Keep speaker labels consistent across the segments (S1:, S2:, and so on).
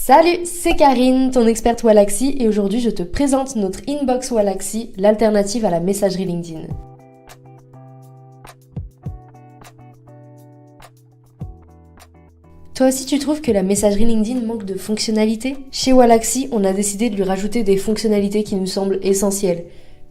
S1: Salut, c'est Karine, ton experte Wallaxy, et aujourd'hui je te présente notre inbox Wallaxy, l'alternative à la messagerie LinkedIn. Toi aussi tu trouves que la messagerie LinkedIn manque de fonctionnalités ? Chez Wallaxy, on a décidé de lui rajouter des fonctionnalités qui nous semblent essentielles,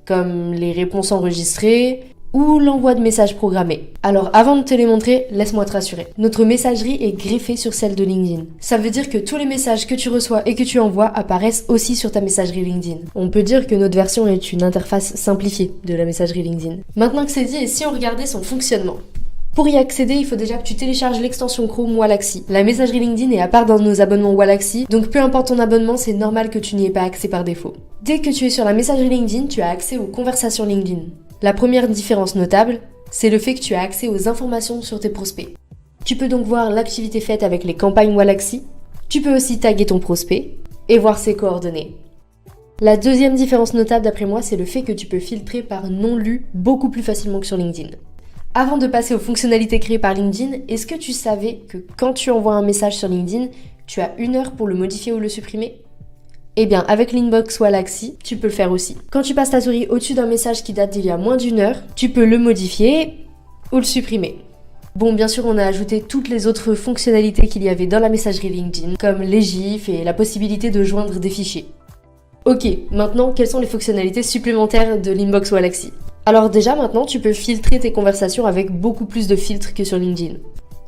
S1: comme les réponses enregistrées ou l'envoi de messages programmés. Alors avant de te les montrer, laisse-moi te rassurer. Notre messagerie est greffée sur celle de LinkedIn. Ça veut dire que tous les messages que tu reçois et que tu envoies apparaissent aussi sur ta messagerie LinkedIn. On peut dire que notre version est une interface simplifiée de la messagerie LinkedIn. Maintenant que c'est dit, et si on regardait son fonctionnement ? Pour y accéder, il faut déjà que tu télécharges l'extension Chrome Wallaxy. La messagerie LinkedIn est à part dans nos abonnements Wallaxy, donc peu importe ton abonnement, c'est normal que tu n'y aies pas accès par défaut. Dès que tu es sur la messagerie LinkedIn, tu as accès aux conversations LinkedIn. La première différence notable, c'est le fait que tu as accès aux informations sur tes prospects. Tu peux donc voir l'activité faite avec les campagnes Wallaxy, tu peux aussi taguer ton prospect et voir ses coordonnées. La deuxième différence notable d'après moi, c'est le fait que tu peux filtrer par non lu beaucoup plus facilement que sur LinkedIn. Avant de passer aux fonctionnalités créées par LinkedIn, est-ce que tu savais que quand tu envoies un message sur LinkedIn, tu as 1 heure pour le modifier ou le supprimer ? Eh bien, avec l'inbox Wallaxy, tu peux le faire aussi. Quand tu passes ta souris au-dessus d'un message qui date d'il y a moins d'1 heure, tu peux le modifier ou le supprimer. Bon, bien sûr, on a ajouté toutes les autres fonctionnalités qu'il y avait dans la messagerie LinkedIn, comme les gifs et la possibilité de joindre des fichiers. Ok, maintenant, quelles sont les fonctionnalités supplémentaires de l'inbox Wallaxy ? Alors déjà, maintenant, tu peux filtrer tes conversations avec beaucoup plus de filtres que sur LinkedIn.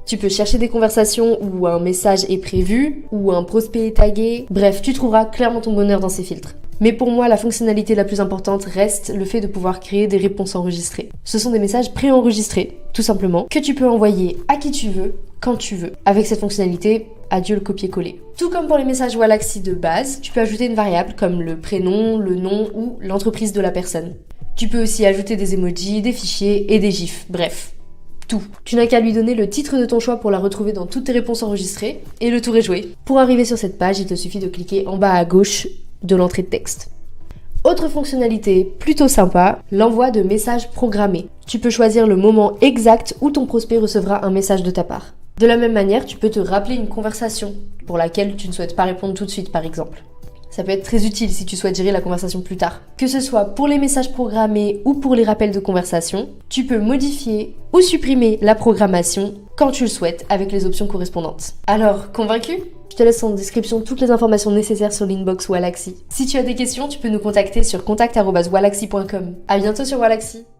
S1: Tu peux chercher des conversations où un message est prévu, où un prospect est tagué, bref, tu trouveras clairement ton bonheur dans ces filtres. Mais pour moi, la fonctionnalité la plus importante reste le fait de pouvoir créer des réponses enregistrées. Ce sont des messages préenregistrés, tout simplement, que tu peux envoyer à qui tu veux, quand tu veux. Avec cette fonctionnalité, adieu le copier-coller. Tout comme pour les messages Wallaxy de base, tu peux ajouter une variable comme le prénom, le nom ou l'entreprise de la personne. Tu peux aussi ajouter des emojis, des fichiers et des gifs, bref. Tout. Tu n'as qu'à lui donner le titre de ton choix pour la retrouver dans toutes tes réponses enregistrées et le tour est joué. Pour arriver sur cette page, il te suffit de cliquer en bas à gauche de l'entrée de texte. Autre fonctionnalité plutôt sympa, l'envoi de messages programmés. Tu peux choisir le moment exact où ton prospect recevra un message de ta part. De la même manière, tu peux te rappeler une conversation pour laquelle tu ne souhaites pas répondre tout de suite par exemple. Ça peut être très utile si tu souhaites gérer la conversation plus tard. Que ce soit pour les messages programmés ou pour les rappels de conversation, tu peux modifier ou supprimer la programmation quand tu le souhaites avec les options correspondantes. Alors, convaincu ? Je te laisse en description toutes les informations nécessaires sur l'inbox Wallaxy. Si tu as des questions, tu peux nous contacter sur contact@wallaxy.com. À bientôt sur Wallaxy.